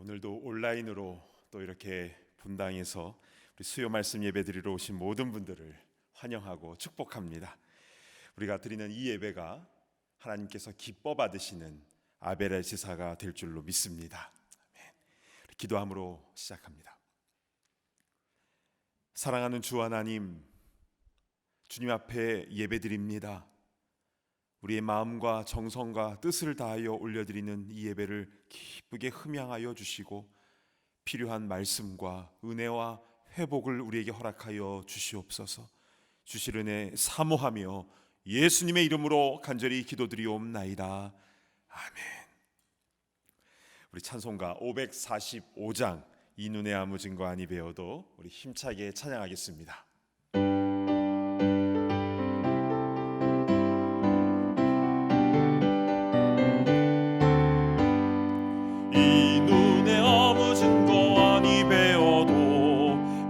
오늘도 온라인으로 또 이렇게 분당에서 우리 수요 말씀 예배 드리러 오신 모든 분들을 환영하고 축복합니다. 우리가 드리는 이 예배가 하나님께서 기뻐 받으시는 아벨의 제사가 될 줄로 믿습니다. 아멘. 기도함으로 시작합니다. 사랑하는 주 하나님, 주님 앞에 예배 드립니다. 우리의 마음과 정성과 뜻을 다하여 올려드리는 이 예배를 기쁘게 흠양하여 주시고 필요한 말씀과 은혜와 회복을 우리에게 허락하여 주시옵소서. 주실 은혜 사모하며 예수님의 이름으로 간절히 기도드리옵나이다. 아멘. 우리 찬송가 545장 이 눈에 아무 증거 아니 배워도 우리 힘차게 찬양하겠습니다.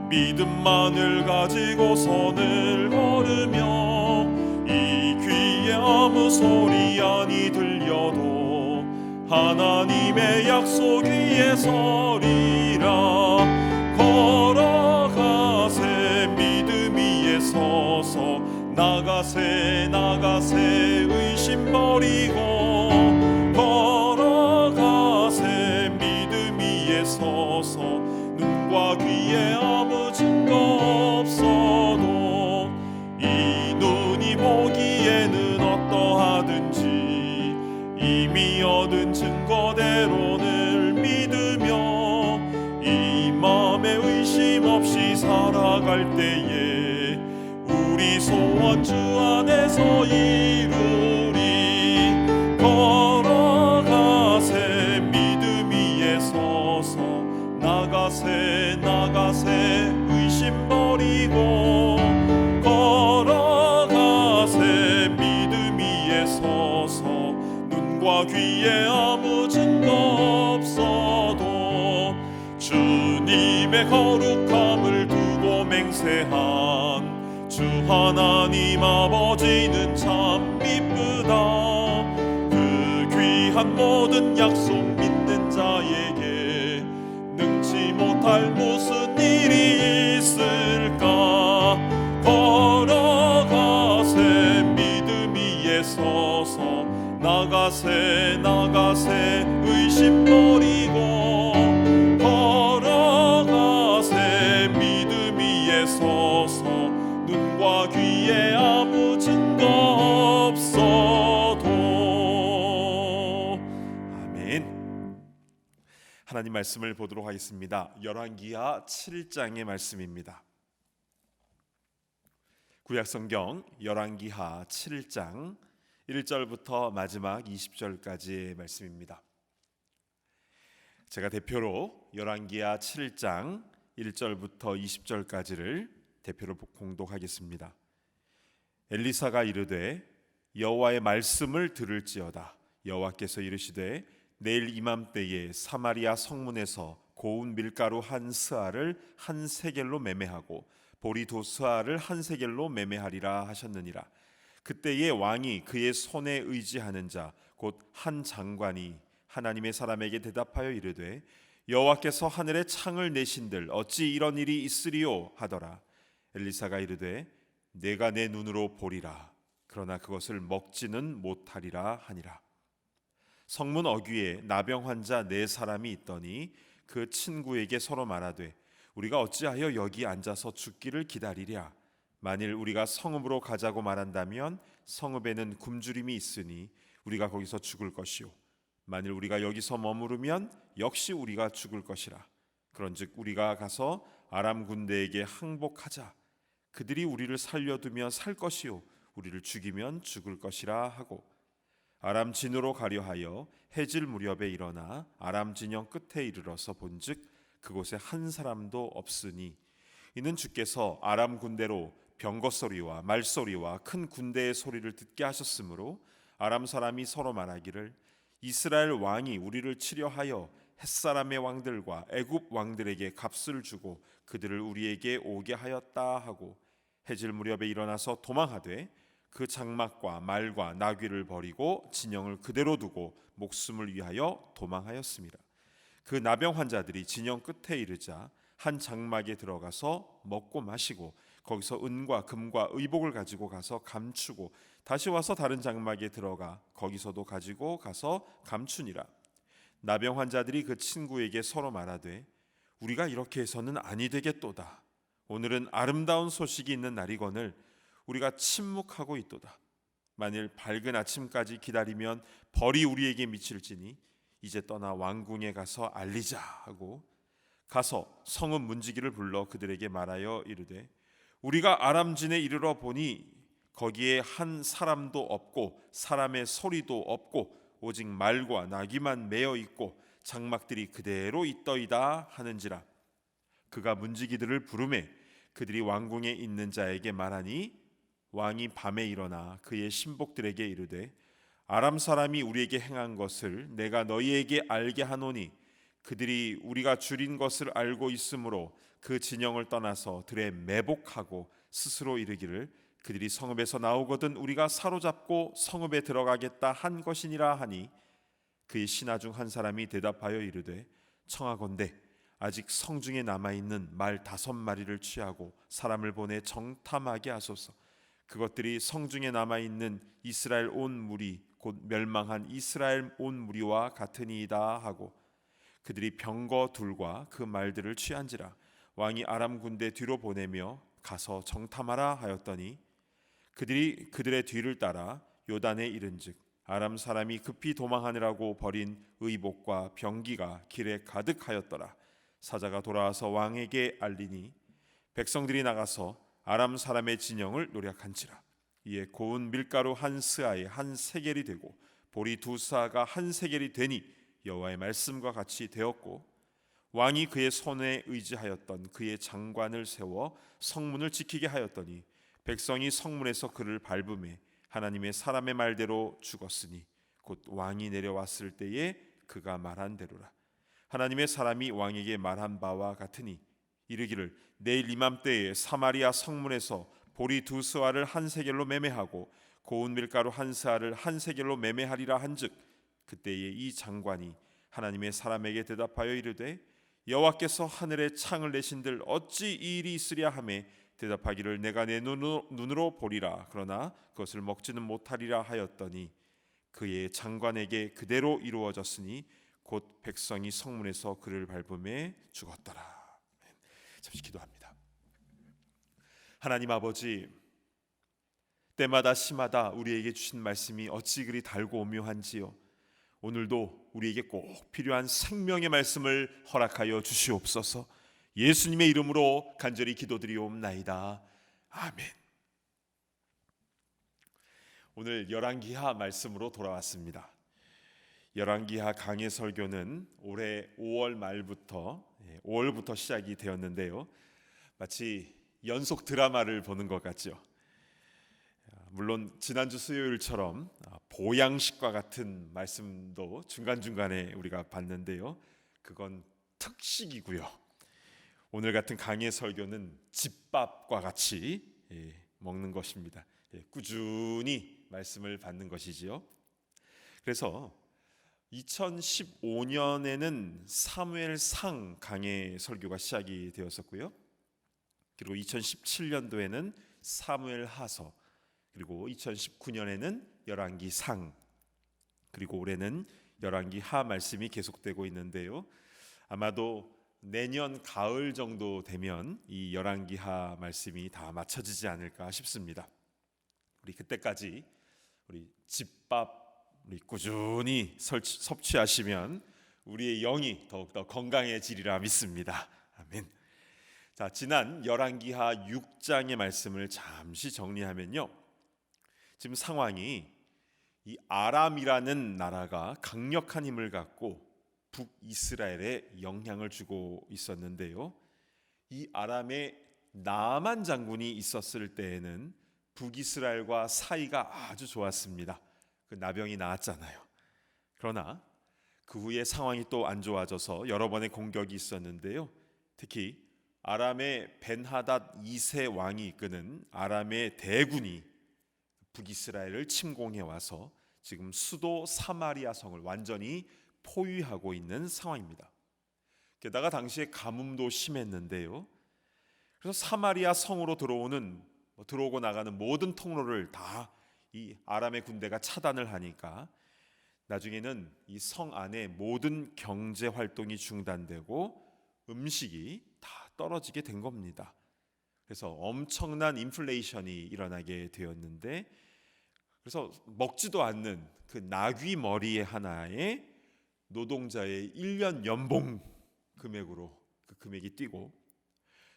믿음만을 가지고 선을 걸으며 이 귀에 아무 소리 아니 들려도 하나님의 약속 위에 서리라. 걸어가세 믿음 위에 서서 나가세 의심 버리고 걸어가세 믿음 위에 서서 눈과 귀에 아무 증거 없어도 이 눈이 보기에는 어떠하든지 이미 얻은 증거대로를 믿으며 이 마음에 의심 없이 살아갈 때에 우리 소원 주 안에서 이루리. 걸어가세 믿음 위에 서서 나가세 의심 버리고 걸어가세 믿음 위에 서서 눈과 귀에 아무 증거 없어도 주님의 거룩함을 두고 맹세한 주 하나님 아버지는 참 미쁘다. 그 귀한 모든 약속 믿는 자에게 능치 못할 무슨 일이 있을까. 걸어가세 믿음 위에 서서 나가세 의심 버리고 걸어가세 믿음 위에 서서 눈과 귀에 아무 증거 없어도. 아멘. 하나님 말씀을 보도록 하겠습니다. 열왕기하 7장의 말씀입니다. 구약성경 열왕기하 7장 1절부터 마지막 20절까지의 말씀입니다. 제가 대표로 열왕기하 7장 1절부터 20절까지를 대표로 공독하겠습니다. 엘리사가 이르되 여호와의 말씀을 들을지어다. 여호와께서 이르시되 내일 이맘때에 사마리아 성문에서 고운 밀가루 한 스아를 한 세겔로 매매하고 보리 두 스아를 한 세겔로 매매하리라 하셨느니라. 그때에 왕이 그의 손에 의지하는 자 곧 한 장관이 하나님의 사람에게 대답하여 이르되 여호와께서 하늘에 창을 내신들 어찌 이런 일이 있으리요 하더라. 엘리사가 이르되 내가 내 눈으로 보리라. 그러나 그것을 먹지는 못하리라 하니라. 성문 어귀에 나병 환자 4사람이 있더니 그 친구에게 서로 말하되 우리가 어찌하여 여기 앉아서 죽기를 기다리랴. 만일 우리가 성읍으로 가자고 말한다면 성읍에는 굶주림이 있으니 우리가 거기서 죽을 것이요 만일 우리가 여기서 머무르면 역시 우리가 죽을 것이라. 그런즉 우리가 가서 아람 군대에게 항복하자. 그들이 우리를 살려두면 살 것이요 우리를 죽이면 죽을 것이라 하고 아람 진으로 가려 하여 해질 무렵에 일어나 아람 진영 끝에 이르러서 본즉 그곳에 한 사람도 없으니 이는 주께서 아람 군대로 병거 소리와 말소리와 큰 군대의 소리를 듣게 하셨으므로 아람 사람이 서로 말하기를 이스라엘 왕이 우리를 치려 하여 햇사람의 왕들과 애굽 왕들에게 값을 주고 그들을 우리에게 오게 하였다 하고 해질 무렵에 일어나서 도망하되 그 장막과 말과 나귀를 버리고 진영을 그대로 두고 목숨을 위하여 도망하였습니다. 그 나병 환자들이 진영 끝에 이르자 한 장막에 들어가서 먹고 마시고 거기서 은과 금과 의복을 가지고 가서 감추고 다시 와서 다른 장막에 들어가 거기서도 가지고 가서 감추니라. 나병 환자들이 그 친구에게 서로 말하되 우리가 이렇게 해서는 아니 되겠도다. 오늘은 아름다운 소식이 있는 날이거늘 우리가 침묵하고 있도다. 만일 밝은 아침까지 기다리면 벌이 우리에게 미칠지니 이제 떠나 왕궁에 가서 알리자 하고 가서 성읍 문지기를 불러 그들에게 말하여 이르되 우리가 아람진에 이르러 보니 거기에 한 사람도 없고 사람의 소리도 없고 오직 말과 나귀만 매어 있고 장막들이 그대로 있더이다 하는지라. 그가 문지기들을 부르매 그들이 왕궁에 있는 자에게 말하니 왕이 밤에 일어나 그의 신복들에게 이르되 아람 사람이 우리에게 행한 것을 내가 너희에게 알게 하노니 그들이 우리가 줄인 것을 알고 있으므로 그 진영을 떠나서 들에 매복하고 스스로 이르기를 그들이 성읍에서 나오거든 우리가 사로잡고 성읍에 들어가겠다 한 것이니라 하니 그의 신하 중 한 사람이 대답하여 이르되 청하건대 아직 성중에 남아있는 말 5마리를 취하고 사람을 보내 정탐하게 하소서. 그것들이 성중에 남아있는 이스라엘 온 무리 곧 멸망한 이스라엘 온 무리와 같으니이다 하고 그들이 병거 둘과 그 말들을 취한지라. 왕이 아람 군대 뒤로 보내며 가서 정탐하라 하였더니 그들이 그들의 뒤를 따라 요단에 이른즉 아람 사람이 급히 도망하느라고 버린 의복과 병기가 길에 가득하였더라. 사자가 돌아와서 왕에게 알리니 백성들이 나가서 아람 사람의 진영을 노략한지라. 이에 고운 밀가루 한 스아에 한 세겔이 되고 보리 2스아가 한 세겔이 되니 여호와의 말씀과 같이 되었고 왕이 그의 손에 의지하였던 그의 장관을 세워 성문을 지키게 하였더니 백성이 성문에서 그를 밟음에 하나님의 사람의 말대로 죽었으니 곧 왕이 내려왔을 때에 그가 말한 대로라. 하나님의 사람이 왕에게 말한 바와 같으니 이르기를 내일 이맘때에 사마리아 성문에서 보리 2스아를 한 세겔로 매매하고 고운 밀가루 한 스아를 한 세겔로 매매하리라 한즉 그때에 이 장관이 하나님의 사람에게 대답하여 이르되 여호와께서 하늘에 창을 내신들 어찌 이 일이 있으랴 하매 대답하기를 내가 내 눈으로 보리라 그러나 그것을 먹지는 못하리라 하였더니 그의 장관에게 그대로 이루어졌으니 곧 백성이 성문에서 그를 밟음에 죽었더라. 잠시 기도합니다. 하나님 아버지, 때마다 시마다 우리에게 주신 말씀이 어찌 그리 달고 오묘한지요. 오늘도 우리에게 꼭 필요한 생명의 말씀을 허락하여 주시옵소서. 예수님의 이름으로 간절히 기도드리옵나이다. 아멘. 오늘 열왕기하 말씀으로 돌아왔습니다. 열왕기하 강해 설교는 올해 5월 말부터 5월부터 시작이 되었는데요. 마치 연속 드라마를 보는 것 같죠. 물론 지난주 수요일처럼 보양식과 같은 말씀도 중간중간에 우리가 봤는데요. 그건 특식이고요. 오늘 같은 강의 설교는 집밥과 같이 먹는 것입니다. 꾸준히 말씀을 받는 것이지요. 그래서 2015년에는 사무엘상 강해 설교가 시작이 되었었고요. 그리고 2017년도에는 사무엘하서, 그리고 2019년에는 열왕기상, 그리고 올해는 열왕기하 말씀이 계속되고 있는데요. 아마도 내년 가을 정도 되면 이 열왕기하 말씀이 다 맞춰지지 않을까 싶습니다. 우리 그때까지 우리 집밥 우리 꾸준히 섭취하시면 우리의 영이 더욱더 건강해지리라 믿습니다. 아멘. 자, 지난 열왕기하 6장의 말씀을 잠시 정리하면요. 지금 상황이 이 아람이라는 나라가 강력한 힘을 갖고 북이스라엘에 영향을 주고 있었는데요. 이 아람의 나만 장군이 있었을 때에는 북이스라엘과 사이가 아주 좋았습니다. 그 나병이 나았잖아요. 그러나 그 후에 상황이 또 안 좋아져서 여러 번의 공격이 있었는데요. 특히 아람의 벤하닷 2세 왕이 이끄는 아람의 대군이 북이스라엘을 침공해 와서 지금 수도 사마리아 성을 완전히 포위하고 있는 상황입니다. 게다가 당시에 가뭄도 심했는데요. 그래서 사마리아 성으로 들어오고 나가는 모든 통로를 다 이 아람의 군대가 차단을 하니까 나중에는 이 성 안에 모든 경제 활동이 중단되고 음식이 다 떨어지게 된 겁니다. 그래서 엄청난 인플레이션이 일어나게 되었는데, 그래서 먹지도 않는 그 나귀 머리에 하나에 노동자의 1년 연봉 금액으로 그 금액이 뛰고,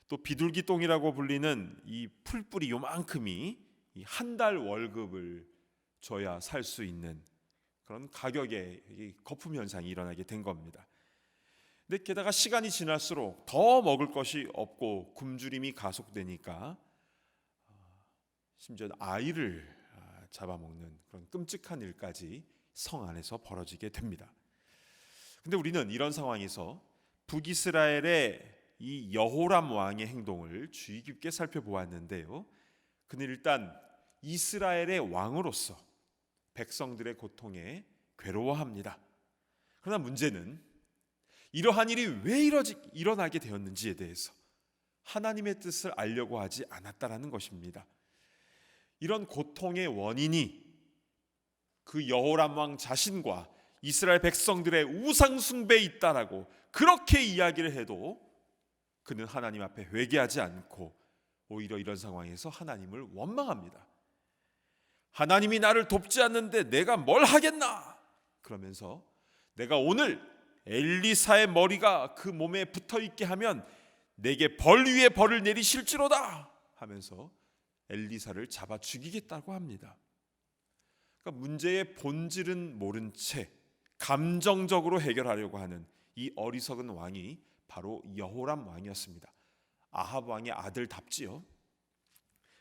또 비둘기 똥이라고 불리는 이 풀뿌리 요만큼이 한 달 월급을 줘야 살 수 있는 그런 가격의 거품 현상이 일어나게 된 겁니다. 근데 게다가 시간이 지날수록 더 먹을 것이 없고 굶주림이 가속되니까 심지어 아이를 잡아먹는 그런 끔찍한 일까지 성 안에서 벌어지게 됩니다. 근데 우리는 이런 상황에서 북이스라엘의 이 여호람 왕의 행동을 주의 깊게 살펴보았는데요. 그는 일단 이스라엘의 왕으로서 백성들의 고통에 괴로워합니다. 그러나 문제는 이러한 일이 왜 일어나게 되었는지에 대해서 하나님의 뜻을 알려고 하지 않았다라는 것입니다. 이런 고통의 원인이 그 여호람 왕 자신과 이스라엘 백성들의 우상 숭배에 있다라고 그렇게 이야기를 해도 그는 하나님 앞에 회개하지 않고 오히려 이런 상황에서 하나님을 원망합니다. 하나님이 나를 돕지 않는데 내가 뭘 하겠나? 그러면서 내가 오늘 엘리사의 머리가 그 몸에 붙어 있게 하면 내게 벌 위에 벌을 내리실지로다 하면서 엘리사를 잡아 죽이겠다고 합니다. 그러니까 문제의 본질은 모른 채 감정적으로 해결하려고 하는 이 어리석은 왕이 바로 여호람 왕이었습니다. 아합 왕의 아들답지요.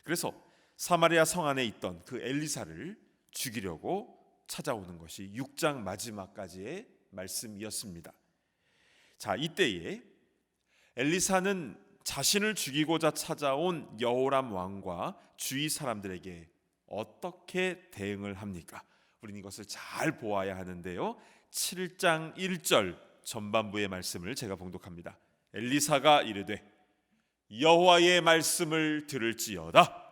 그래서 사마리아 성 안에 있던 그 엘리사를 죽이려고 찾아오는 것이 6장 마지막까지의 말씀이었습니다. 자, 이때에 엘리사는 자신을 죽이고자 찾아온 여호람 왕과 주위 사람들에게 어떻게 대응을 합니까? 우리는 이것을 잘 보아야 하는데요. 7장 1절 전반부의 말씀을 제가 봉독합니다. 엘리사가 이르되 여호와의 말씀을 들을지어다.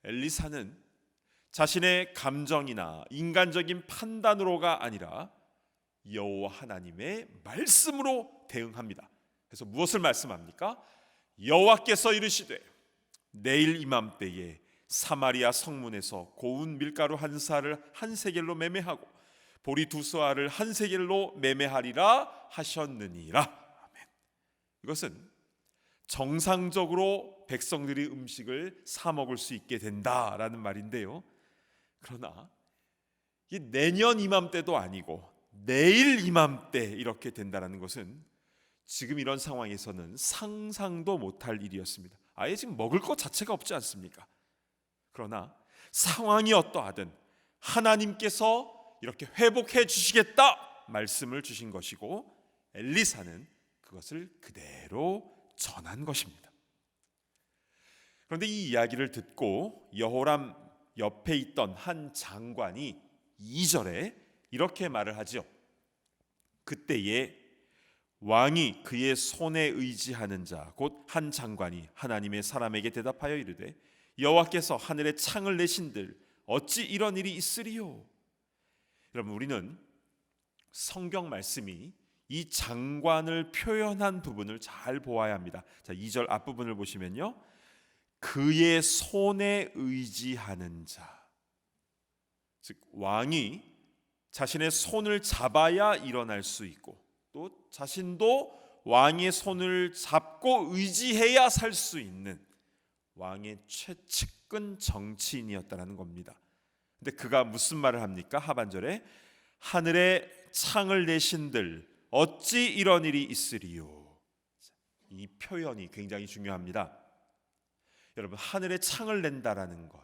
엘리사는 자신의 감정이나 인간적인 판단으로가 아니라 여호와 하나님의 말씀으로 대응합니다. 그래서 무엇을 말씀합니까? 여호와께서 이르시되 내일 이맘때에 사마리아 성문에서 고운 밀가루 한 사를 한 세겔로 매매하고 보리 두 쏘알을 한 세겔로 매매하리라 하셨느니라. 아멘. 이것은 정상적으로 백성들이 음식을 사 먹을 수 있게 된다라는 말인데요. 그러나 이게 내년 이맘때도 아니고 내일 이맘때 이렇게 된다라는 것은 지금 이런 상황에서는 상상도 못할 일이었습니다. 아예 지금 먹을 것 자체가 없지 않습니까? 그러나 상황이 어떠하든 하나님께서 이렇게 회복해 주시겠다 말씀을 주신 것이고 엘리사는 그것을 그대로 전한 것입니다. 그런데 이 이야기를 듣고 여호람 옆에 있던 한 장관이 2절에 이렇게 말을 하죠. 그때에 왕이 그의 손에 의지하는 자 곧 한 장관이 하나님의 사람에게 대답하여 이르되 여호와께서 하늘에 창을 내신들 어찌 이런 일이 있으리요? 여러분, 우리는 성경 말씀이 이 장관을 표현한 부분을 잘 보아야 합니다. 자, 2절 앞부분을 보시면요. 그의 손에 의지하는 자, 즉 왕이 자신의 손을 잡아야 일어날 수 있고 또 자신도 왕의 손을 잡고 의지해야 살 수 있는 왕의 최측근 정치인이었다는 겁니다. 근데 그가 무슨 말을 합니까? 하반절에 하늘에 창을 내신들 어찌 이런 일이 있으리요? 이 표현이 굉장히 중요합니다. 여러분, 하늘에 창을 낸다라는 것,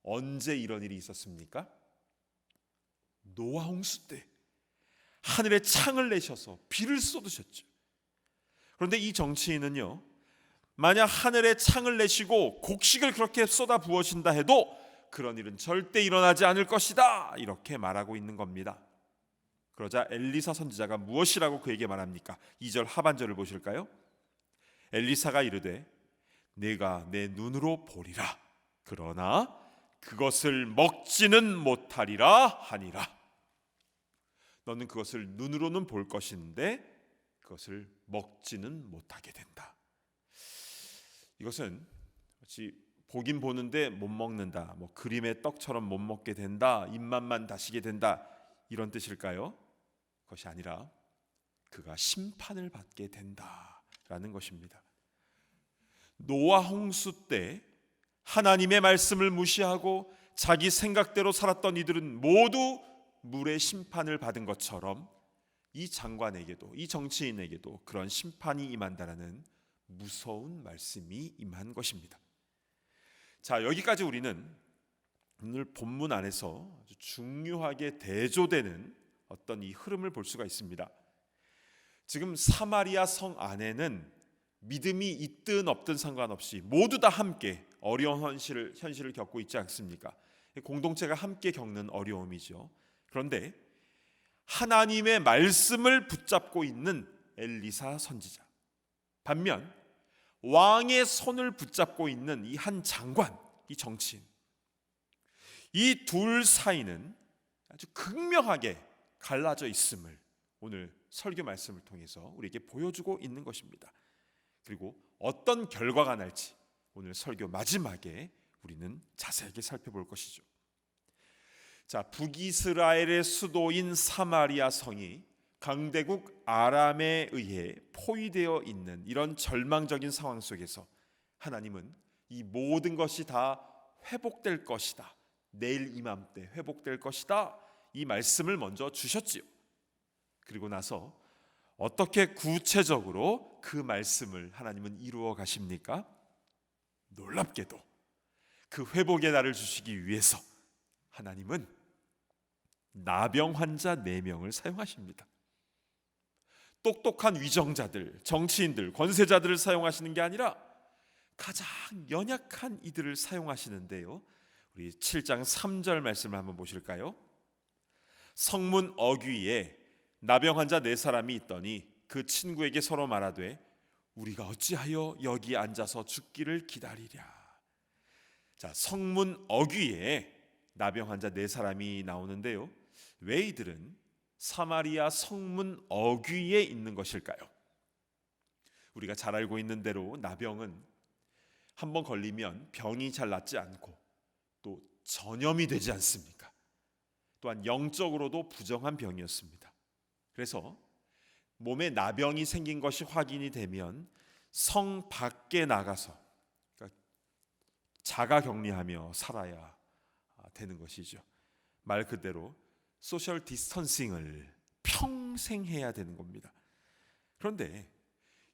언제 이런 일이 있었습니까? 노아 홍수 때 하늘에 창을 내셔서 비를 쏟으셨죠. 그런데 이 정치인은요, 만약 하늘에 창을 내시고 곡식을 그렇게 쏟아 부어신다 해도 그런 일은 절대 일어나지 않을 것이다 이렇게 말하고 있는 겁니다. 그러자 엘리사 선지자가 무엇이라고 그에게 말합니까? 2절 하반절을 보실까요? 엘리사가 이르되 내가 내 눈으로 보리라. 그러나 그것을 먹지는 못하리라 하니라. 너는 그것을 눈으로는 볼 것인데 그것을 먹지는 못하게 된다. 이것은 마치 보긴 보는데 못 먹는다, 뭐 그림의 떡처럼 못 먹게 된다, 입맛만 다시게 된다, 이런 뜻일까요? 그것이 아니라 그가 심판을 받게 된다라는 것입니다. 노아 홍수 때 하나님의 말씀을 무시하고 자기 생각대로 살았던 이들은 모두 물의 심판을 받은 것처럼 이 장관에게도, 이 정치인에게도 그런 심판이 임한다라는 무서운 말씀이 임한 것입니다. 자, 여기까지 우리는 오늘 본문 안에서 아주 중요하게 대조되는 어떤 이 흐름을 볼 수가 있습니다. 지금 사마리아 성 안에는 믿음이 있든 없든 상관없이 모두 다 함께 어려운 현실을 겪고 있지 않습니까? 공동체가 함께 겪는 어려움이죠. 그런데 하나님의 말씀을 붙잡고 있는 엘리사 선지자, 반면 왕의 손을 붙잡고 있는 이 한 장관, 이 정치인, 이 둘 사이는 아주 극명하게 갈라져 있음을 오늘 설교 말씀을 통해서 우리에게 보여주고 있는 것입니다. 그리고 어떤 결과가 날지 오늘 설교 마지막에 우리는 자세하게 살펴볼 것이죠. 자, 북이스라엘의 수도인 사마리아 성이 강대국 아람에 의해 포위되어 있는 이런 절망적인 상황 속에서 하나님은 이 모든 것이 다 회복될 것이다, 내일 이맘때 회복될 것이다, 이 말씀을 먼저 주셨지요. 그리고 나서 어떻게 구체적으로 그 말씀을 하나님은 이루어 가십니까? 놀랍게도 그 회복의 날을 주시기 위해서 하나님은 나병 환자 4명을 사용하십니다. 똑똑한 위정자들, 정치인들, 권세자들을 사용하시는 게 아니라 가장 연약한 이들을 사용하시는데요, 우리 7장 3절 말씀을 한번 보실까요? 성문 어귀에 나병 환자 4사람이 있더니 그 친구에게 서로 말하되 우리가 어찌하여 여기 앉아서 죽기를 기다리랴. 자, 성문 어귀에 나병 환자 4사람이 나오는데요, 왜 이들은 사마리아 성문 어귀에 있는 것일까요? 우리가 잘 알고 있는 대로 나병은 한번 걸리면 병이 잘 낫지 않고 또 전염이 되지 않습니까? 또한 영적으로도 부정한 병이었습니다. 그래서 몸에 나병이 생긴 것이 확인이 되면 성 밖에 나가서, 그러니까 자가격리하며 살아야 되는 것이죠. 말 그대로 소셜 디스턴싱을 평생 해야 되는 겁니다. 그런데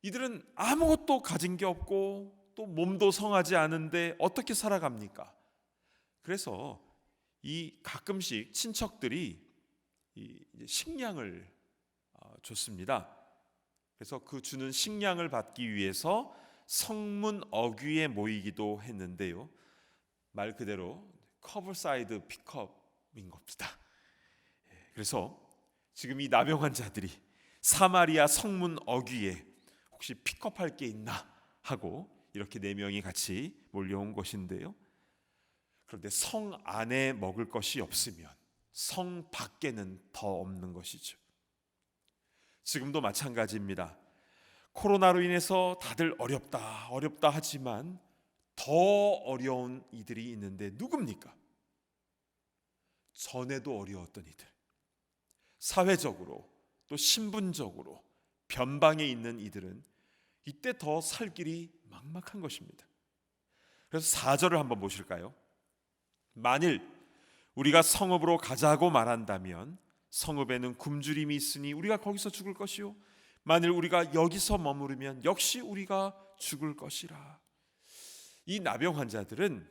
이들은 아무것도 가진 게 없고 또 몸도 성하지 않은데 어떻게 살아갑니까? 그래서 이 가끔씩 친척들이 이 식량을 줬습니다. 그래서 그 주는 식량을 받기 위해서 성문 어귀에 모이기도 했는데요, 말 그대로 커브사이드 픽업인 겁니다. 그래서 지금 이 나병 환자들이 사마리아 성문 어귀에 혹시 픽업할 게 있나 하고 이렇게 4명이 같이 몰려온 것인데요, 그런데 성 안에 먹을 것이 없으면 성 밖에는 더 없는 것이죠. 지금도 마찬가지입니다. 코로나로 인해서 다들 어렵다 하지만 더 어려운 이들이 있는데 누굽니까? 전에도 어려웠던 이들, 사회적으로 또 신분적으로 변방에 있는 이들은 이때 더 살 길이 막막한 것입니다. 그래서 4절을 한번 보실까요? 만일 우리가 성읍으로 가자고 말한다면 성읍에는 굶주림이 있으니 우리가 거기서 죽을 것이요, 만일 우리가 여기서 머무르면 역시 우리가 죽을 것이라. 이 나병 환자들은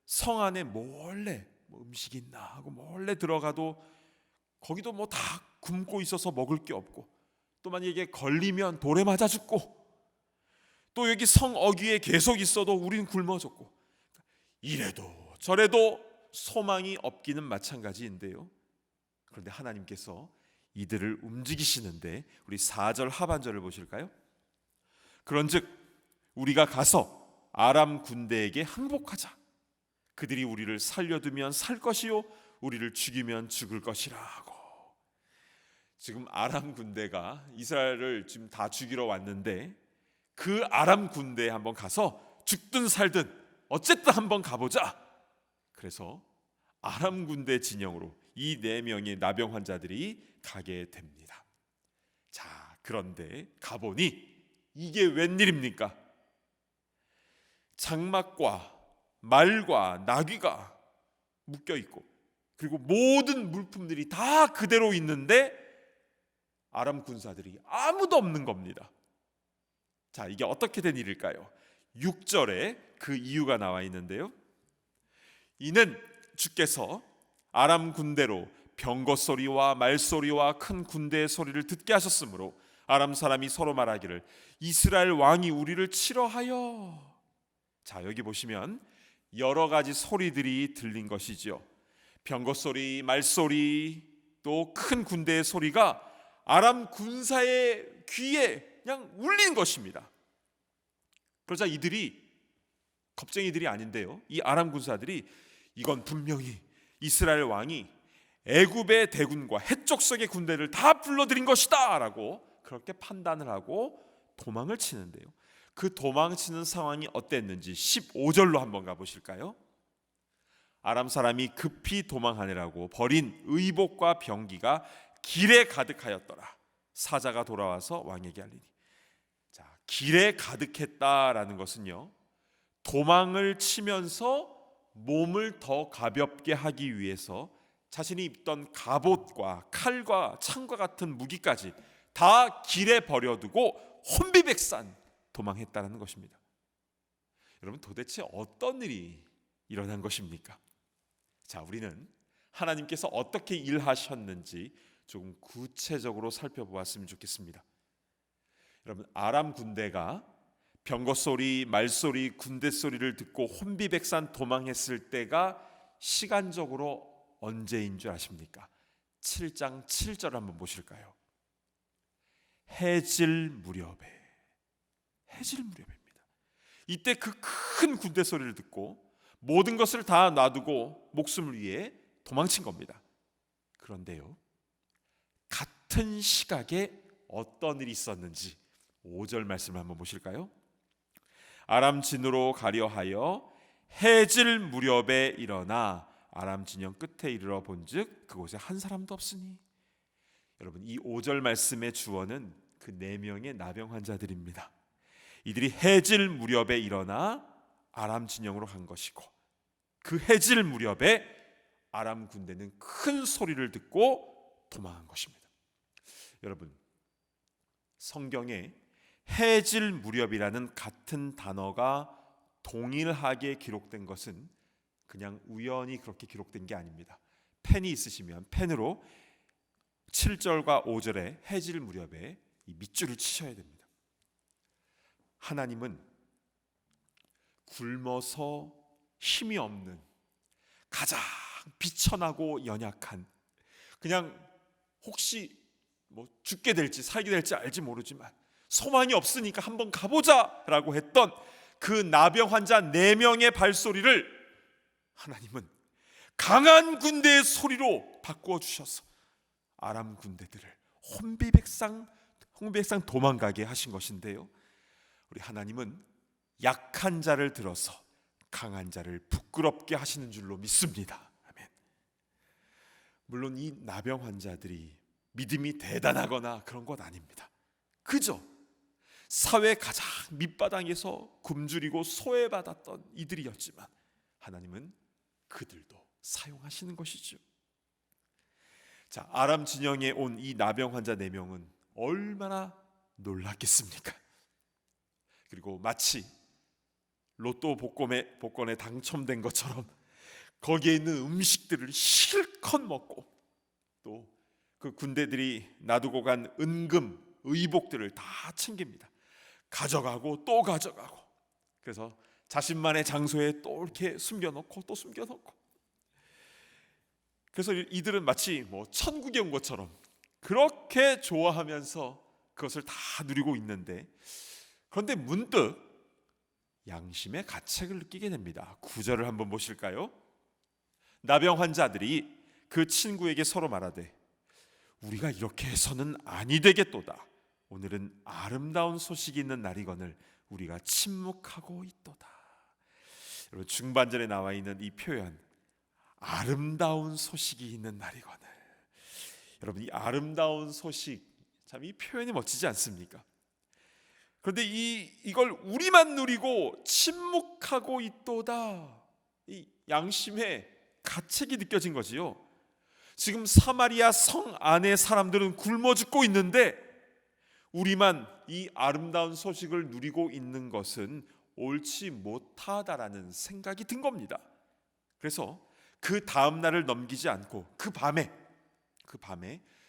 성 안에 몰래 음식 있나 하고 몰래 들어가도 거기도 뭐 다 굶고 있어서 먹을 게 없고, 또 만약에 걸리면 돌에 맞아 죽고, 또 여기 성 어귀에 계속 있어도 우리는 굶어 죽고, 이래도 저래도 소망이 없기는 마찬가지인데요, 그런데 하나님께서 이들을 움직이시는데 우리 4절 하반절을 보실까요? 그런즉 우리가 가서 아람 군대에게 항복하자. 그들이 우리를 살려두면 살 것이요 우리를 죽이면 죽을 것이라고. 지금 아람 군대가 이스라엘을 지금 다 죽이러 왔는데 그 아람 군대에 한번 가서 죽든 살든 어쨌든 한번 가보자. 그래서 아람 군대 진영으로 이 4명의 나병 환자들이 가게 됩니다. 자, 그런데 가보니 이게 웬일입니까? 장막과 말과 나귀가 묶여 있고 그리고 모든 물품들이 다 그대로 있는데 아람 군사들이 아무도 없는 겁니다. 자, 이게 어떻게 된 일일까요? 6절에 그 이유가 나와 있는데요. 이는 주께서 아람 군대로 병거 소리와 말소리와 큰 군대의 소리를 듣게 하셨으므로 아람 사람이 서로 말하기를 이스라엘 왕이 우리를 치러 하여. 자, 여기 보시면 여러 가지 소리들이 들린 것이지요. 병거 소리, 말소리, 또 큰 군대의 소리가 아람 군사의 귀에 그냥 울리는 것입니다. 그러자 이들이 겁쟁이들이 아닌데요, 이 아람 군사들이 이건 분명히 이스라엘 왕이 애굽의 대군과 해족속의 군대를 다 불러들인 것이다 라고 그렇게 판단을 하고 도망을 치는데요, 그 도망치는 상황이 어땠는지 15절로 한번 가보실까요? 아람 사람이 급히 도망하느라고 버린 의복과 병기가 길에 가득하였더라. 사자가 돌아와서 왕에게 알리니. 자, 길에 가득했다라는 것은요, 도망을 치면서 몸을 더 가볍게 하기 위해서 자신이 입던 갑옷과 칼과 창과 같은 무기까지 다 길에 버려두고 혼비백산 도망했다는 것입니다. 여러분, 도대체 어떤 일이 일어난 것입니까? 자, 우리는 하나님께서 어떻게 일하셨는지 조금 구체적으로 살펴보았으면 좋겠습니다. 여러분, 아람 군대가 병거 소리, 말소리, 군대 소리를 듣고 혼비백산 도망했을 때가 시간적으로 언제인 줄 아십니까? 7장 7절 한번 보실까요? 해질 무렵에, 해질 무렵입니다. 이때 그 큰 군대 소리를 듣고 모든 것을 다 놔두고 목숨을 위해 도망친 겁니다. 그런데요, 같은 시각에 어떤 일이 있었는지 5절 말씀을 한번 보실까요? 아람 진으로 가려 하여 해질 무렵에 일어나 아람 진영 끝에 이르러 본즉 그곳에 한 사람도 없으니. 여러분, 이 5절 말씀의 주어는 그 4명의 나병 환자들입니다. 이들이 해질 무렵에 일어나 아람 진영으로 간 것이고, 그 해질 무렵에 아람 군대는 큰 소리를 듣고 도망한 것입니다. 여러분, 성경에 해질 무렵이라는 같은 단어가 동일하게 기록된 것은 그냥 우연히 그렇게 기록된 게 아닙니다. 펜이 있으시면 펜으로 7절과 5절에 해질 무렵에 이 밑줄을 치셔야 됩니다. 하나님은 굶어서 힘이 없는, 가장 비천하고 연약한, 그냥 혹시 뭐 죽게 될지 살게 될지 알지 모르지만 소망이 없으니까 한번 가보자 라고 했던 그 나병 환자 4명의 발소리를 하나님은 강한 군대의 소리로 바꾸어 주셔서 아람 군대들을 혼비백상 도망가게 하신 것인데요, 우리 하나님은 약한 자를 들어서 강한 자를 부끄럽게 하시는 줄로 믿습니다. 아멘. 물론 이 나병 환자들이 믿음이 대단하거나 그런 것 아닙니다. 그저 사회 가장 밑바닥에서 굶주리고 소외받았던 이들이었지만 하나님은 그들도 사용하시는 것이죠. 자, 아람 진영에 온 이 나병 환자 4명은 얼마나 놀랐겠습니까? 그리고 마치 로또 복권에 당첨된 것처럼 거기에 있는 음식들을 실컷 먹고, 또 그 군대들이 놔두고 간 은금, 의복들을 다 챙깁니다. 가져가고 또 가져가고, 그래서 자신만의 장소에 또 이렇게 숨겨놓고 또 숨겨놓고, 그래서 이들은 마치 뭐 천국에 온 것처럼 그렇게 좋아하면서 그것을 다 누리고 있는데, 그런데 문득 양심의 가책을 느끼게 됩니다. 9절을 한번 보실까요? 나병 환자들이 그 친구에게 서로 말하되 우리가 이렇게 해서는 아니 되겠도다. 오늘은 아름다운 소식이 있는 날이거늘 우리가 침묵하고 있도다. 여러분, 중반절에 나와 있는 이 표현, 아름다운 소식이 있는 날이거늘. 여러분, 이 아름다운 소식, 참 이 표현이 멋지지 않습니까? 그런데 이걸 우리만 누리고 침묵하고 있도다. 이 양심의 가책이 느껴진 거지요. 지금 사마리아 성 안에 사람들은 굶어 죽고 있는데 우리만 이 아름다운 소식을 누리고 있는 것은 옳지 못하다라는 생각이 든 겁니다. 그래서 그 다음 날을 넘기지 않고 그 밤에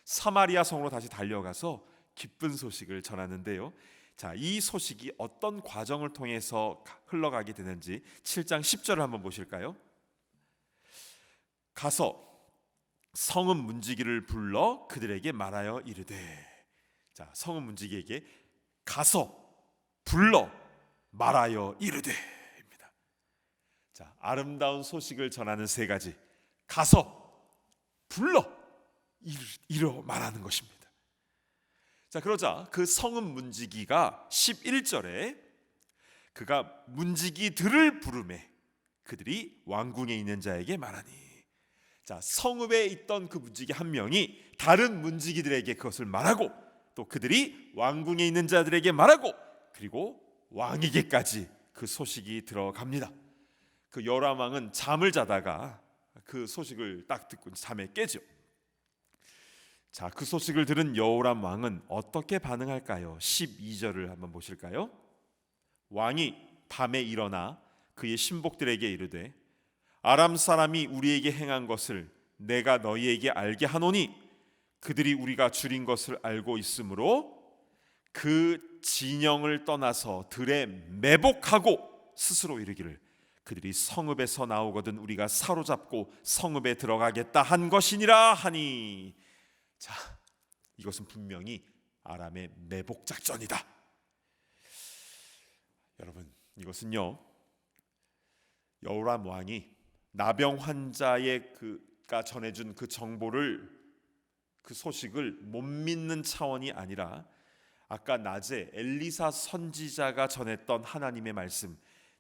사마리아 성으로 다시 달려가서 기쁜 소식을 전하는데요. 자, 이 소식이 어떤 과정을 통해서 흘러가게 되는지 7장 10절을 한번 보실까요? 가서 성읍 문지기를 불러 그들에게 말하여 이르되. 자, 성읍 문지기에게 가서 불러 말하여 이르되입니다. 자, 아름다운 소식을 전하는 세 가지. 가서 불러 이르 말하는 것입니다. 자, 그러자 그 성읍 문지기가 11절에 그가 문지기들을 부르매 그들이 왕궁에 있는 자에게 말하니. 자, 성읍에 있던 그 문지기 한 명이 다른 문지기들에게 그것을 말하고 또 그들이 왕궁에 있는 자들에게 말하고 그리고 왕에게까지 그 소식이 들어갑니다. 그 요람 왕은 잠을 자다가 그 소식을 딱 듣고 잠에 깨죠. 자, 그 소식을 들은 여호람 왕은 어떻게 반응할까요? 12절을 한번 보실까요? 왕이 밤에 일어나 그의 신복들에게 이르되 아람 사람이 우리에게 행한 것을 내가 너희에게 알게 하노니 그들이 우리가 줄인 것을 알고 있으므로 그 진영을 떠나서 들에 매복하고 스스로 이르기를 그들이 성읍에서 나오거든 우리가 사로잡고 성읍에 들어가겠다 한 것이니라 하니. 자, 이것은 분명히 아람의 매복 작전이다. 여러분, 이것은요, 여호람 왕이 나병 환자의 그가 전해준 그 정보를, 그 소식을 못 믿는 차원이 아니라 아까 낮에 엘리사 선지자가 전했던 하나님의 말씀,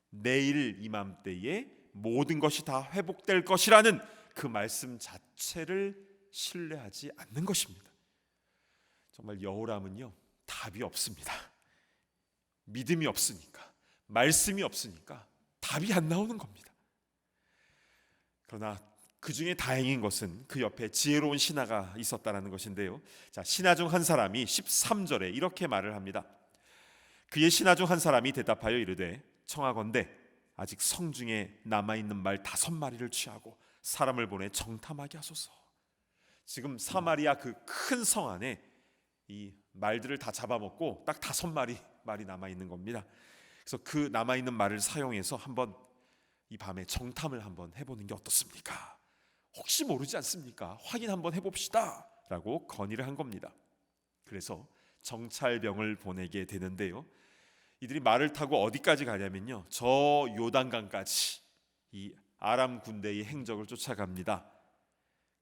내일 이맘때에 모든 것이 다 회복될 것이라는 그 말씀 자체를 신뢰하지 않는 것입니다. 정말 여호람은요, 답이 없습니다. 믿음이 없으니까, 말씀이 없으니까 답이 안 나오는 겁니다. 그러나 그 중에 다행인 것은 그 옆에 지혜로운 신하가 있었다는 것인데요. 자, 신하 중 한 사람이 13절에 이렇게 말을 합니다. 그의 신하 중 한 사람이 대답하여 이르되 청하건대 아직 성중에 남아있는 말 5마리를 취하고 사람을 보내 정탐하게 하소서. 지금 사마리아 그 큰 성 안에 이 말들을 다 잡아먹고 딱 5마리 남아있는 겁니다. 그래서 그 남아있는 말을 사용해서 한번 이 밤에 정탐을 한번 해보는 게 어떻습니까? 혹시 모르지 않습니까? 확인 한번 해봅시다 라고 건의를 한 겁니다. 그래서 정찰병을 보내게 되는데요, 이들이 말을 타고 어디까지 가냐면요, 저 요단강까지 이 아람 군대의 행적을 쫓아갑니다.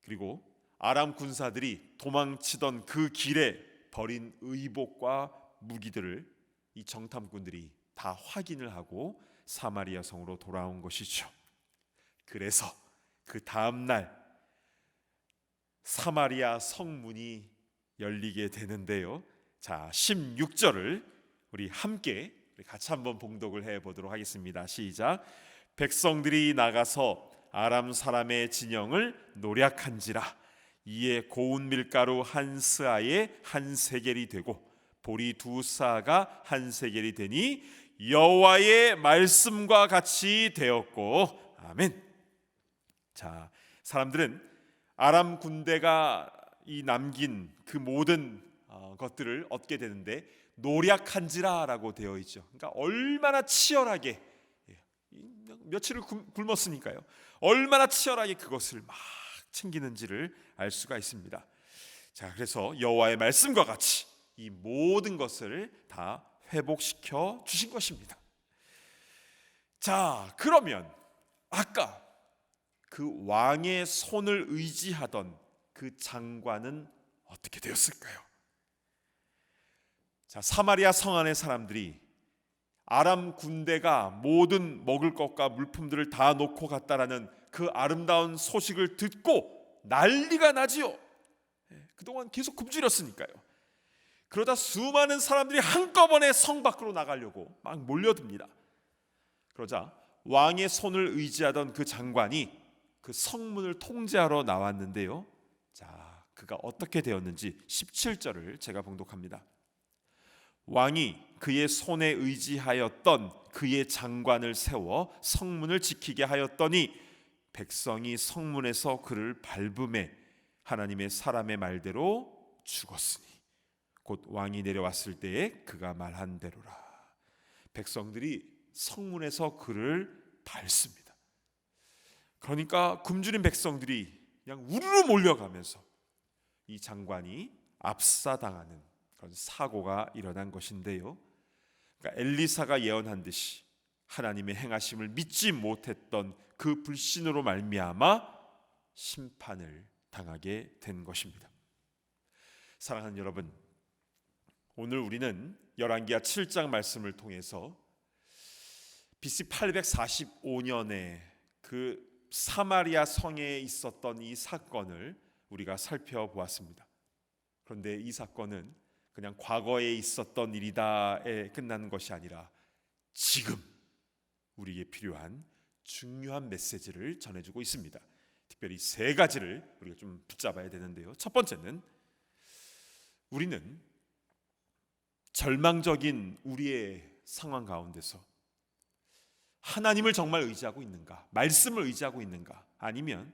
그리고 아람 군사들이 도망치던 그 길에 버린 의복과 무기들을 이 정탐꾼들이 다 확인을 하고 사마리아 성으로 돌아온 것이죠. 그래서 그 다음 날 사마리아 성문이 열리게 되는데요. 자, 16절을 우리 함께 같이 한번 봉독을 해보도록 하겠습니다. 시작. 백성들이 나가서 아람 사람의 진영을 노략한지라 이에 고운 밀가루 한 스아에 한 세겔이 되고 보리 2사가 한 세겔이 되니 여호와의 말씀과 같이 되었고 아멘. 자, 사람들은 아람 군대가 이 남긴 그 모든 것들을 얻게 되는데 노략한지라라고 되어 있죠. 그러니까 얼마나 치열하게, 며칠을 굶었으니까요, 얼마나 치열하게 그것을 막 챙기는지를 알 수가 있습니다. 자, 그래서 여호와의 말씀과 같이 이 모든 것을 다 회복시켜 주신 것입니다. 자, 그러면 아까 그 왕의 손을 의지하던 그 장관은 어떻게 되었을까요? 자, 사마리아 성 안의 사람들이 아람 군대가 모든 먹을 것과 물품들을 다 놓고 갔다라는 그 아름다운 소식을 듣고 난리가 나지요. 그동안 계속 굶주렸으니까요. 그러다 수많은 사람들이 한꺼번에 성 밖으로 나가려고 막 몰려듭니다. 그러자 왕의 손을 의지하던 그 장관이 그 성문을 통제하러 나왔는데요. 자, 그가 어떻게 되었는지 17절을 제가 봉독합니다. 왕이 그의 손에 의지하였던 그의 장관을 세워 성문을 지키게 하였더니 백성이 성문에서 그를 밟음에 하나님의 사람의 말대로 죽었으니 곧 왕이 내려왔을 때에 그가 말한 대로라. 백성들이 성문에서 그를 밟습니다. 그러니까 굶주린 백성들이 그냥 우르르 몰려가면서 이 장관이 압사당하는 그런 사고가 일어난 것인데요. 그러니까 엘리사가 예언한 듯이 하나님의 행하심을 믿지 못했던 그 불신으로 말미암아 심판을 당하게 된 것입니다. 사랑하는 여러분, 오늘 우리는 열왕기하 7장 말씀을 통해서 BC 845년에 그 사마리아 성에 있었던 이 사건을 우리가 살펴보았습니다. 그런데 이 사건은 그냥 과거에 있었던 일이다에 끝나는 것이 아니라 지금 우리에게 필요한 중요한 메시지를 전해주고 있습니다. 특별히 세 가지를 우리가 좀 붙잡아야 되는데요. 첫 번째는 우리는 절망적인 우리의 상황 가운데서 하나님을 정말 의지하고 있는가, 말씀을 의지하고 있는가, 아니면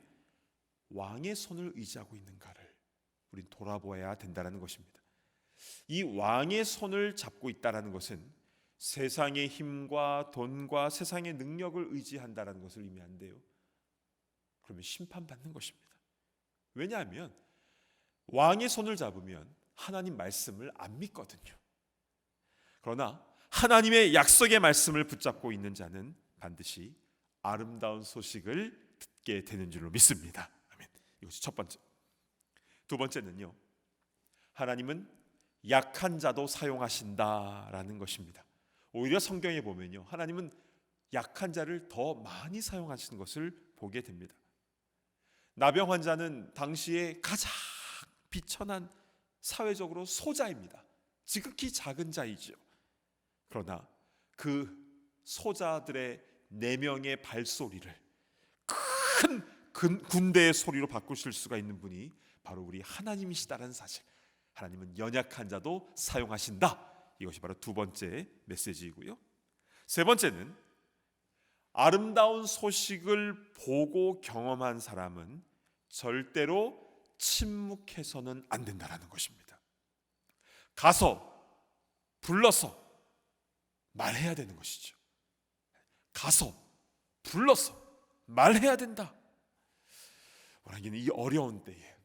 왕의 손을 의지하고 있는가를 우린 돌아보아야 된다는 것입니다. 이 왕의 손을 잡고 있다는 것은 세상의 힘과 돈과 세상의 능력을 의지한다는 것을 의미하는데요. 그러면 심판받는 것입니다. 왜냐하면 왕의 손을 잡으면 하나님 말씀을 안 믿거든요. 그러나 하나님의 약속의 말씀을 붙잡고 있는 자는 반드시 아름다운 소식을 듣게 되는 줄로 믿습니다. 아멘. 이것이 첫 번째. 두 번째는요, 하나님은 약한 자도 사용하신다라는 것입니다. 오히려 성경에 보면요, 하나님은 약한 자를 더 많이 사용하시는 것을 보게 됩니다. 나병 환자는 당시에 가장 비천한 사회적으로 소자입니다. 지극히 작은 자이죠. 그러나 그 소자들의 4명의 발소리를 큰 군대의 소리로 바꾸실 수가 있는 분이 바로 우리 하나님이시다는 사실, 하나님은 연약한 자도 사용하신다. 이것이 바로 두 번째 메시지이고요. 세 번째는 아름다운 소식을 보고 경험한 사람은 절대로 침묵해서는 안 된다는 것입니다. 가서 불러서 말해야 되는 것이죠. 가서 불러서 말해야 된다. 하나님은 이 어려운 때에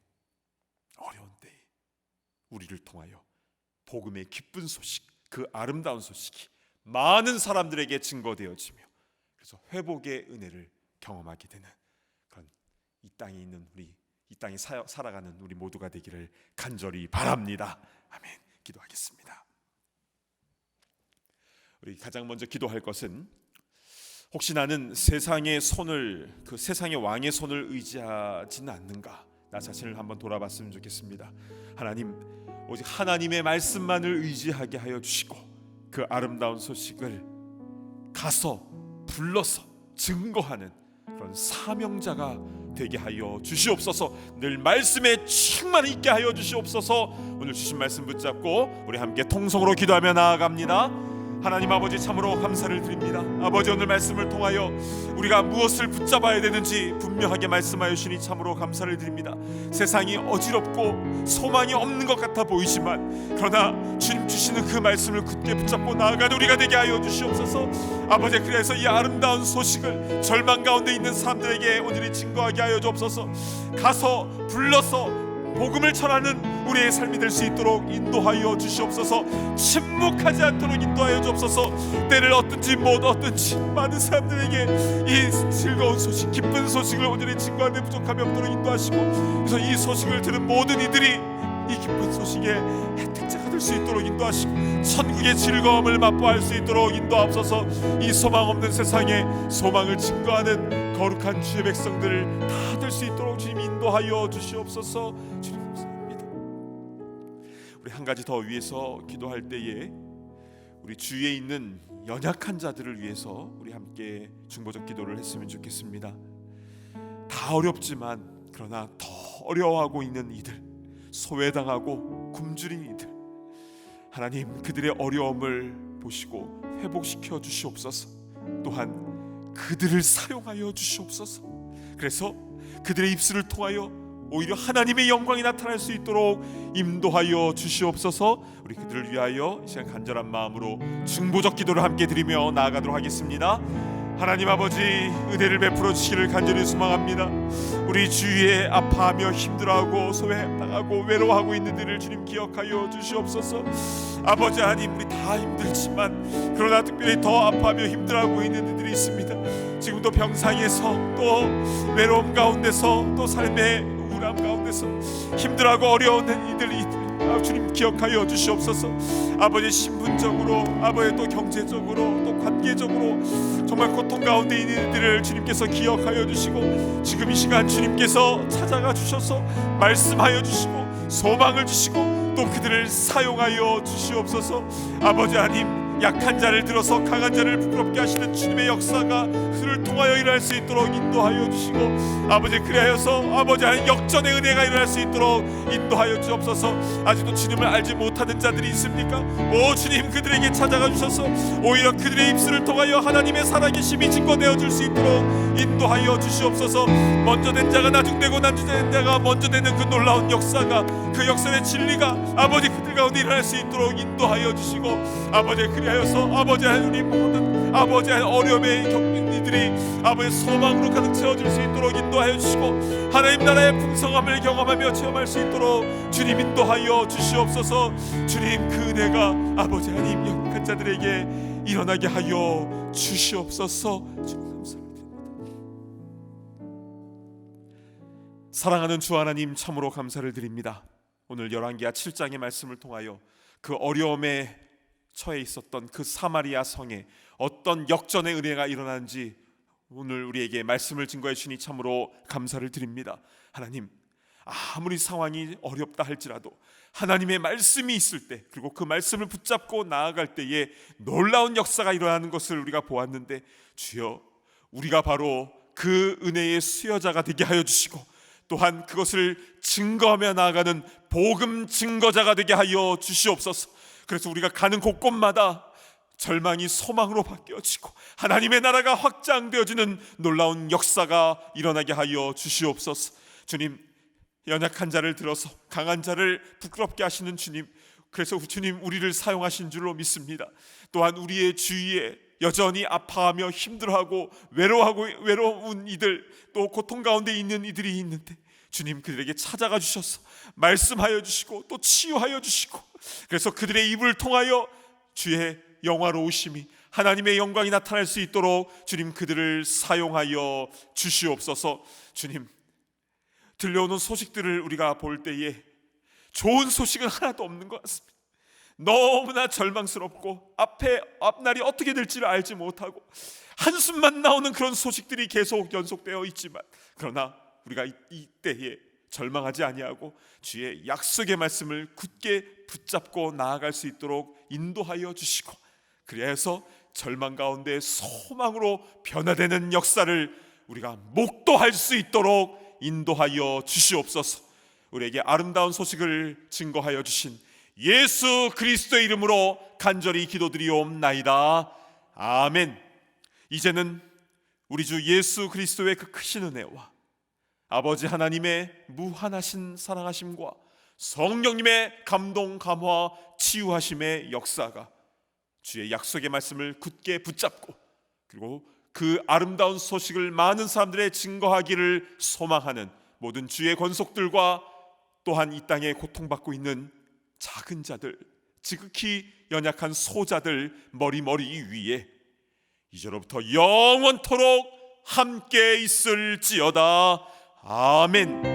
우리를 통하여 복음의 기쁜 소식, 그 아름다운 소식이 많은 사람들에게 증거되어지며 그래서 회복의 은혜를 경험하게 되는 그런 이 땅에 있는 우리, 이 땅에 살아가는 우리 모두가 되기를 간절히 바랍니다. 아멘. 기도하겠습니다. 우리 가장 먼저 기도할 것은, 혹시 나는 세상의 손을, 그 세상의 왕의 손을 의지하지는 않는가, 나 자신을 한번 돌아봤으면 좋겠습니다. 하나님, 오직 하나님의 말씀만을 의지하게 하여 주시고 그 아름다운 소식을 가서 불러서 증거하는 그런 사명자가 되게 하여 주시옵소서. 늘 말씀에 충만히 있게 하여 주시옵소서. 오늘 주신 말씀 붙잡고 우리 함께 통성으로 기도하며 나아갑니다. 하나님 아버지, 참으로 감사를 드립니다. 아버지, 오늘 말씀을 통하여 우리가 무엇을 붙잡아야 되는지 분명하게 말씀하여 주시니 참으로 감사를 드립니다. 세상이 어지럽고 소망이 없는 것 같아 보이지만 그러나 주님 주시는 그 말씀을 굳게 붙잡고 나아가는 우리가 되게 하여 주시옵소서. 아버지, 그래서 이 아름다운 소식을 절망 가운데 있는 사람들에게 오늘이 증거하게 하여 주옵소서. 가서 불러서 복음을 전하는 우리의 삶이 될 수 있도록 인도하여 주시옵소서. 침묵하지 않도록 인도하여 주옵소서. 때를 얻든지 못 얻든지 많은 사람들에게 이 즐거운 소식, 기쁜 소식을 온전히 증거하는 데 부족함이 없도록 인도하시고, 그래서 이 소식을 들은 모든 이들이 이 기쁜 소식의 혜택자가 될 수 있도록 인도하시고, 천국의 즐거움을 맛보할 수 있도록 인도하옵소서. 이 소망 없는 세상에 소망을 증거하는 거룩한 주의 백성들 다 될 수 있도록 주님 인도하여 주시옵소서. 주님 감사합니다. 우리 한 가지 더 위해서 기도할 때에 우리 주위에 있는 연약한 자들을 위해서 우리 함께 중보적 기도를 했으면 좋겠습니다. 다 어렵지만 그러나 더 어려워하고 있는 이들, 소외당하고 굶주린 이들, 하나님 그들의 어려움을 보시고 회복시켜 주시옵소서. 또한 그들을 사용하여 주시옵소서. 그래서 그들의 입술을 통하여 오히려 하나님의 영광이 나타날 수 있도록 인도하여 주시옵소서. 우리 그들을 위하여 이 시간 간절한 마음으로 중보적 기도를 함께 드리며 나아가도록 하겠습니다. 하나님 아버지, 은혜를 베풀어 주시기를 간절히 소망합니다. 우리 주위에 아파하며 힘들어하고 소외당하고 외로워하고 있는 이들을 주님 기억하여 주시옵소서. 아버지 하나님, 우리 다 힘들지만 그러나 특별히 더 아파하며 힘들어하고 있는 이들이 있습니다. 지금도 병상에서, 또 외로움 가운데서, 또 삶의 우울함 가운데서 힘들어하고 어려운 이들이 주님 기억하여 주시옵소서. 아버지, 신분적으로, 아버지 또 경제적으로, 또 관계적으로 정말 고통 가운데 있는 이들을 주님께서 기억하여 주시고, 지금 이 시간 주님께서 찾아가 주셔서 말씀하여 주시고 소망을 주시고 또 그들을 사용하여 주시옵소서. 아버지 하나님, 약한 자를 들어서 강한 자를 부끄럽게 하시는 주님의 역사가 그를 통하여 일어날 수 있도록 인도하여 주시고, 아버지 그리하여서 아버지 하나님 역전의 은혜가 일어날 수 있도록 인도하여 주옵소서. 아직도 주님을 알지 못하는 자들이 있습니까? 오 주님, 그들에게 찾아가 주셔서 오히려 그들의 입술을 통하여 하나님의 살아계심이 증거되어 줄 수 있도록 인도하여 주시옵소서. 먼저 된 자가 나중되고 나중된 자가 먼저 되는 그 놀라운 역사가, 그 역사의 진리가 아버지 그들 가운데 일어날 수 있도록 인도하여 주시고, 아버지 그리하여서 아버지 하나님 모든 아버지 어려움에 겪는 이들이 아버지 소망으로 가득 채워질 수 있도록 인도하여 주시고, 하나님 나라의 풍성함을 경험하며 체험할 수 있도록 주님 인도하여 주시옵소서. 주님 그 은혜가 아버지 하나님 약한 자들에게 일어나게 하여 주시옵소서. 주님 감사합니다. 사랑하는 주 하나님, 참으로 감사를 드립니다. 오늘 열왕기하 7장의 말씀을 통하여 그 어려움에 처해 있었던 그 사마리아 성에 어떤 역전의 은혜가 일어난지 오늘 우리에게 말씀을 증거해 주시니 참으로 감사를 드립니다. 하나님, 아무리 상황이 어렵다 할지라도 하나님의 말씀이 있을 때, 그리고 그 말씀을 붙잡고 나아갈 때에 놀라운 역사가 일어나는 것을 우리가 보았는데, 주여 우리가 바로 그 은혜의 수여자가 되게 하여 주시고, 또한 그것을 증거하며 나아가는 복음 증거자가 되게 하여 주시옵소서. 그래서 우리가 가는 곳곳마다 절망이 소망으로 바뀌어지고 하나님의 나라가 확장되어지는 놀라운 역사가 일어나게 하여 주시옵소서. 주님, 연약한 자를 들어서 강한 자를 부끄럽게 하시는 주님, 그래서 주님 우리를 사용하신 줄로 믿습니다. 또한 우리의 주위에 여전히 아파하며 힘들어하고 외로운 이들, 또 고통 가운데 있는 이들이 있는데 주님 그들에게 찾아가 주셔서 말씀하여 주시고 또 치유하여 주시고, 그래서 그들의 입을 통하여 주의 영화로우심이, 하나님의 영광이 나타날 수 있도록 주님 그들을 사용하여 주시옵소서. 주님, 들려오는 소식들을 우리가 볼 때에 좋은 소식은 하나도 없는 것 같습니다. 너무나 절망스럽고 앞날이 어떻게 될지를 알지 못하고 한숨만 나오는 그런 소식들이 계속 연속되어 있지만, 그러나 우리가 이때에 절망하지 아니하고 주의 약속의 말씀을 굳게 붙잡고 나아갈 수 있도록 인도하여 주시고, 그래서 절망 가운데 소망으로 변화되는 역사를 우리가 목도할 수 있도록 인도하여 주시옵소서. 우리에게 아름다운 소식을 증거하여 주신 예수 그리스도의 이름으로 간절히 기도드리옵나이다. 아멘. 이제는 우리 주 예수 그리스도의 그 크신 은혜와 아버지 하나님의 무한하신 사랑하심과 성령님의 감동 감화 치유하심의 역사가 주의 약속의 말씀을 굳게 붙잡고, 그리고 그 아름다운 소식을 많은 사람들의 증거하기를 소망하는 모든 주의 권속들과 또한 이 땅에 고통받고 있는 작은 자들, 지극히 연약한 소자들 머리 위에 이제로부터 영원토록 함께 있을지어다. 아멘.